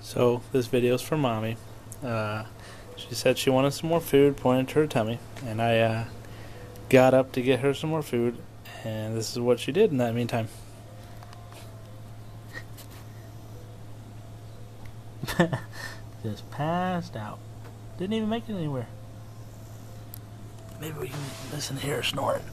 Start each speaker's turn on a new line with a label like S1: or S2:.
S1: So this video's for mommy. She said she wanted some more food, pointed to her tummy, and I got up to get her some more food, and this is what she did in that meantime. Just passed out. Didn't even make it anywhere. Maybe we can listen to her snoring.